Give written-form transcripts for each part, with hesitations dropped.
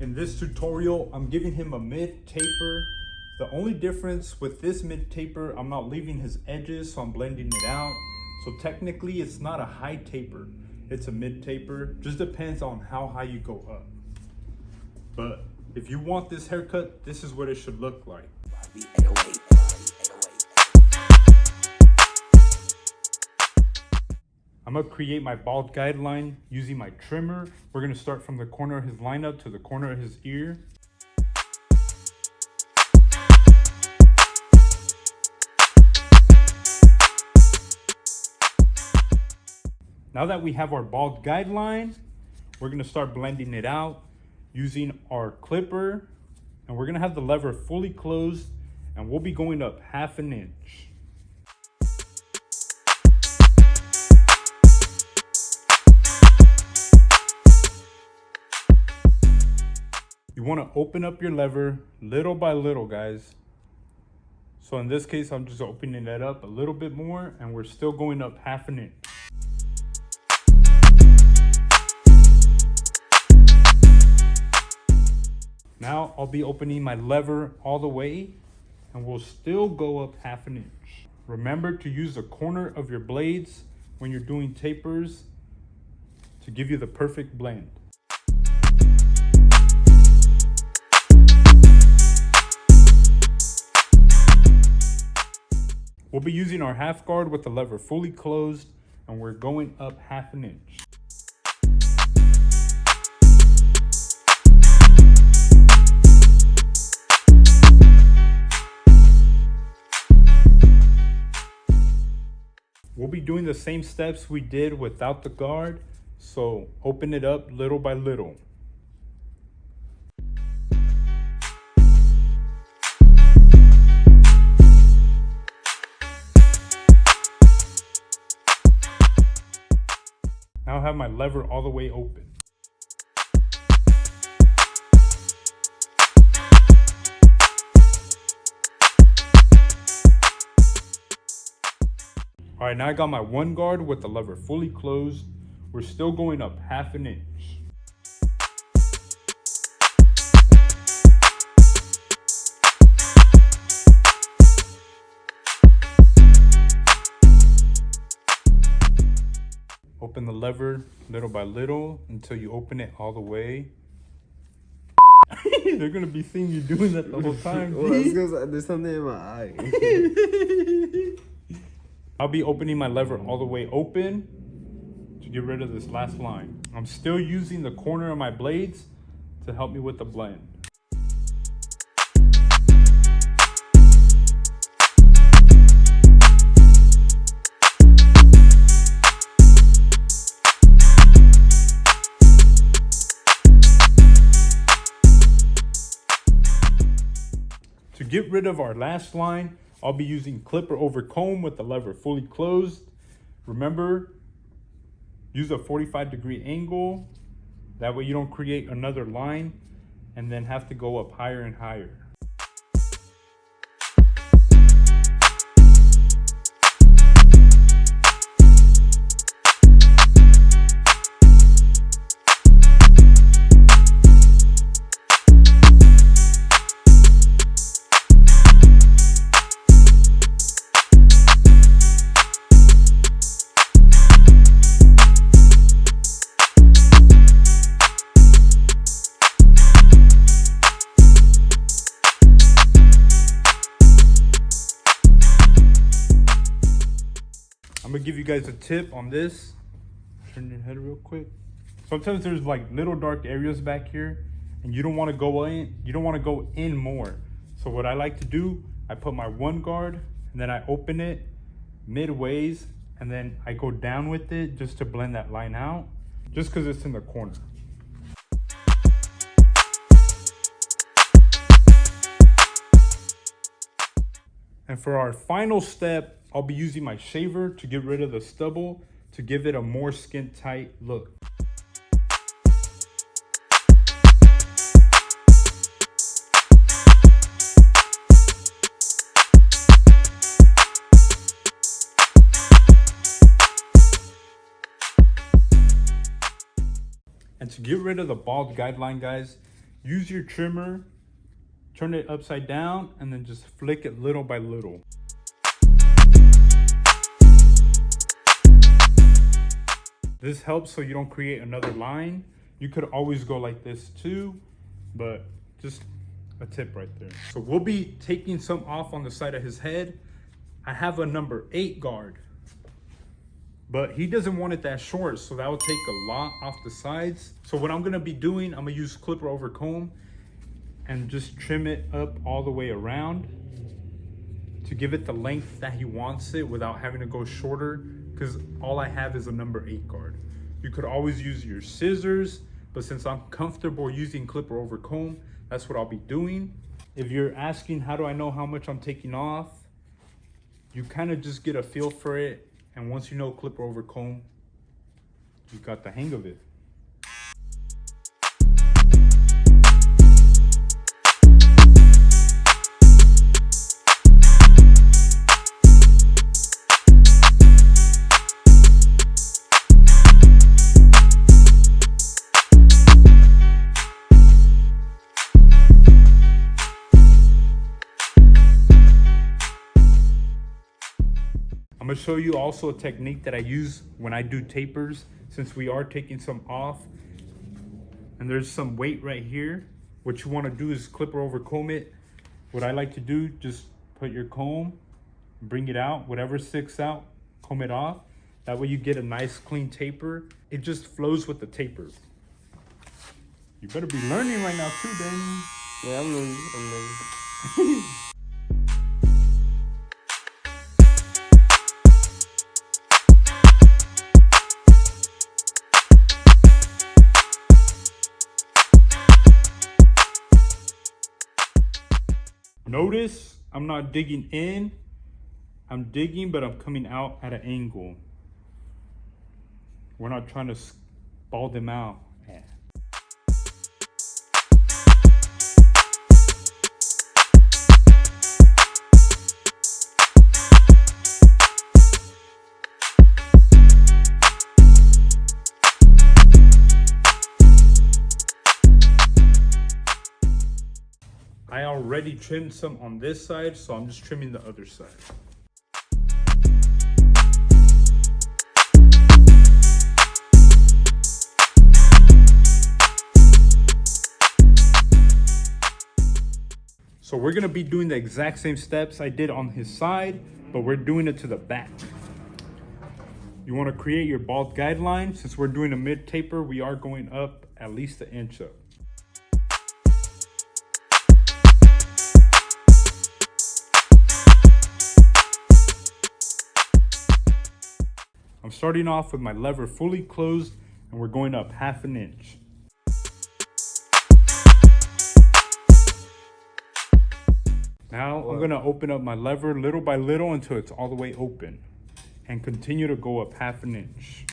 In this tutorial, I'm giving him a mid taper. The only difference with this mid taper, I'm not leaving his edges, so I'm blending it out. So technically it's not a high taper, it's a mid taper. Just depends on how high you go up. But if you want this haircut, this is what it should look like. I'm gonna create my bald guideline using my trimmer. We're gonna start from the corner of his lineup to the corner of his ear. Now that we have our bald guideline, we're gonna start blending it out using our clipper, and we're gonna have the lever fully closed, and we'll be going up 1/2 inch. You want to open up your lever little by little, guys. So in this case, I'm just opening it up a little bit more, and we're still going up 1/2 inch. Now I'll be opening my lever all the way, and we'll still go up 1/2 inch. Remember to use the corner of your blades when you're doing tapers to give you the perfect blend. We'll be using our half guard with the lever fully closed, and we're going up 1/2 inch. We'll be doing the same steps we did without the guard, so open it up little by little. Now I have my lever all the way open. All right, now I got my one guard with the lever fully closed. We're still going up 1/2 inch. Open the lever little by little until you open it all the way. They're gonna be seeing you doing that the whole time. Well, that's because there's something in my eye. I'll be opening my lever all the way open to get rid of this last line. I'm still using the corner of my blades to help me with the blend. To get rid of our last line, I'll be using clipper over comb with the lever fully closed. Remember, use a 45-degree angle. That way you don't create another line and then have to go up higher and higher. I'm gonna give you guys a tip on this. Turn your head real quick. Sometimes there's like little dark areas back here, and you don't want to go in. You don't want to go in more. So what I like to do, I put my one guard, and then I open it midways, and then I go down with it just to blend that line out, just because it's in the corner. And for our final step, I'll be using my shaver to get rid of the stubble to give it a more skin tight look. And to get rid of the bald guideline, guys, Use your trimmer, turn it upside down, and then just flick it little by little. This helps so you don't create another line. You could always go like this too, but just a tip right there. So we'll be taking some off on the side of his head. I have a number 8 guard, but he doesn't want it that short, so that will take a lot off the sides. So what I'm gonna be doing, I'm gonna use clipper over comb and just trim it up all the way around to give it the length that he wants it without having to go shorter, because all I have is a number 8 guard. You could always use your scissors, but since I'm comfortable using clipper over comb, that's what I'll be doing. If you're asking how do I know how much I'm taking off, you kind of just get a feel for it, and once you know clipper over comb, you got the hang of it. I'm gonna show you also a technique that I use when I do tapers, since we are taking some off and there's some weight right here. What you wanna do is clipper over comb it. What I like to do, just put your comb, bring it out, whatever sticks out, comb it off. That way you get a nice clean taper. It just flows with the taper. You better be learning right now too, Daniel. Yeah, I'm learning. Notice I'm not digging in, I'm digging, but I'm coming out at an angle. We're not trying to ball them out. Yeah. I already trimmed some on this side, so I'm just trimming the other side. So we're gonna be doing the exact same steps I did on his side, but we're doing it to the back. You wanna create your bald guideline. Since we're doing a mid taper, we are going up at least an inch up. I'm starting off with my lever fully closed, and we're going up 1/2 inch. Now I'm gonna open up my lever little by little until it's all the way open, and continue to go up 1/2 inch.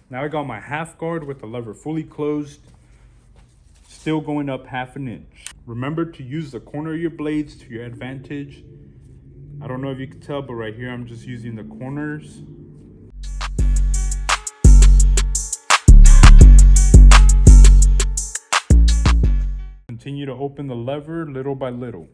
Now I got my 1/2 guard with the lever fully closed, still going up 1/2 inch. Remember to use the corner of your blades to your advantage. I don't know if you can tell, but right here I'm just using the corners. Continue to open the lever little by little.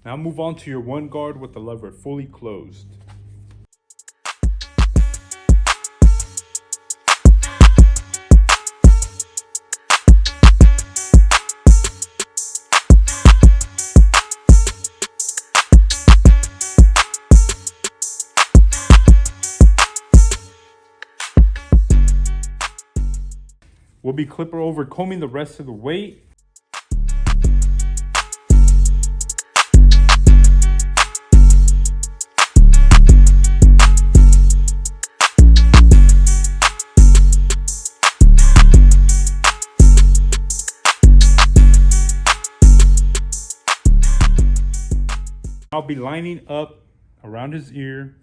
Now move on to your 1 guard with the lever fully closed. We'll be clipper over combing the rest of the weight. I'll be lining up around his ear.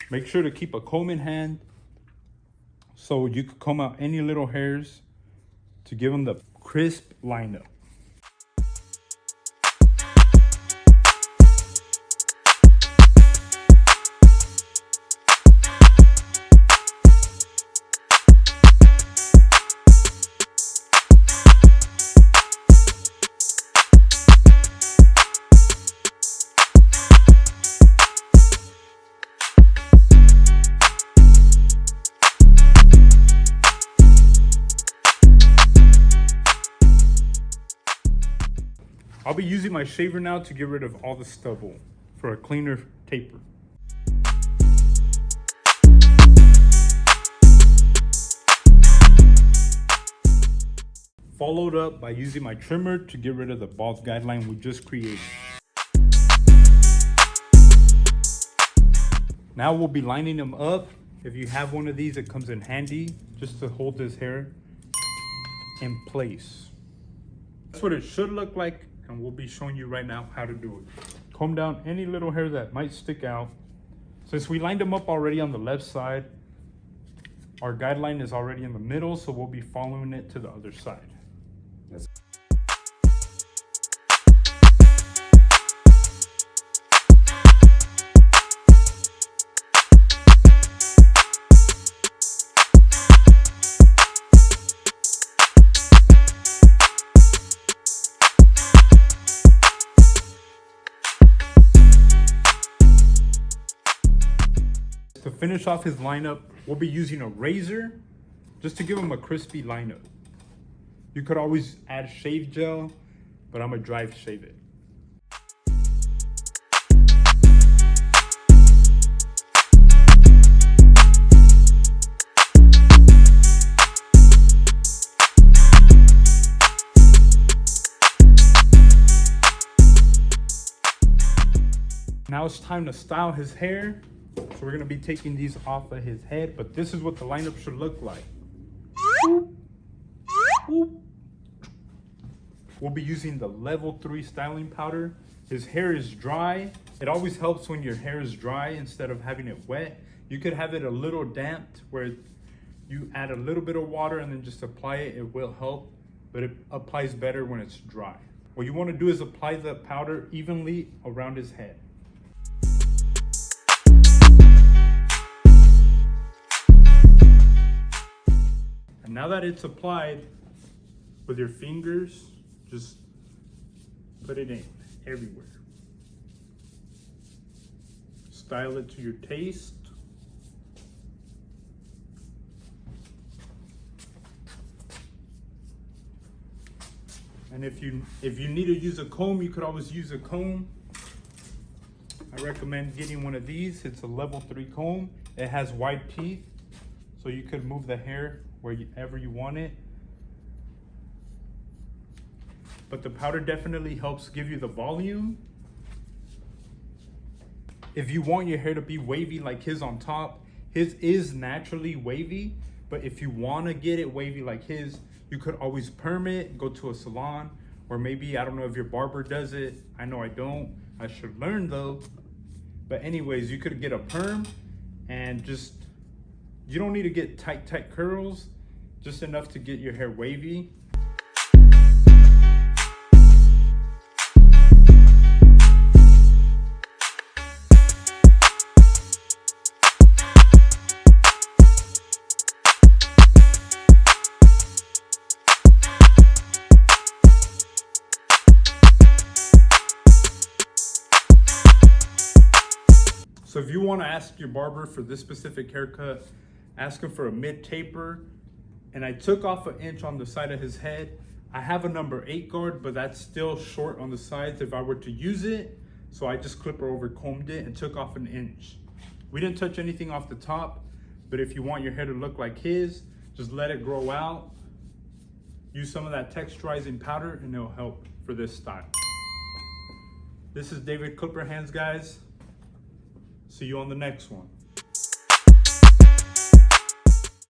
Make sure to keep a comb in hand so you can comb out any little hairs to give him the crisp lineup. I'll be using my shaver now to get rid of all the stubble for a cleaner taper. Followed up by using my trimmer to get rid of the bald guideline we just created. Now we'll be lining them up. If you have one of these, it comes in handy just to hold this hair in place. That's what it should look like. And we'll be showing you right now how to do it. Comb down any little hair that might stick out. Since we lined them up already on the left side, our guideline is already in the middle, so we'll be following it to the other side. To finish off his lineup, we'll be using a razor just to give him a crispy lineup. You could always add shave gel, but I'm gonna dry shave it. Now it's time to style his hair. So we're gonna be taking these off of his head, but this is what the lineup should look like. We'll be using the level 3 styling powder. His hair is dry. It always helps when your hair is dry instead of having it wet. You could have it a little damped where you add a little bit of water and then just apply it. It will help, but it applies better when it's dry. What you wanna do is apply the powder evenly around his head. Now that it's applied, with your fingers, just put it in everywhere. Style it to your taste. And if you need to use a comb, you could always use a comb. I recommend getting one of these. It's a level 3 comb. It has wide teeth, so you could move the hair wherever you want it. But the powder definitely helps give you the volume. If you want your hair to be wavy like his on top, his is naturally wavy, but if you want to get it wavy like his, you could always perm it, go to a salon, or maybe, I don't know if your barber does it. I know I don't. I should learn though. But anyways, you could get a perm and just, you don't need to get tight curls, just enough to get your hair wavy. So if you want to ask your barber for this specific haircut, ask him for a mid taper. And I took off 1 inch on the side of his head. I have a number 8 guard, but that's still short on the sides if I were to use it. So I just clipper over combed it and took off 1 inch. We didn't touch anything off the top, but if you want your hair to look like his, just let it grow out. Use some of that texturizing powder and it'll help for this style. This is David Clipper Hands, guys. See you on the next one.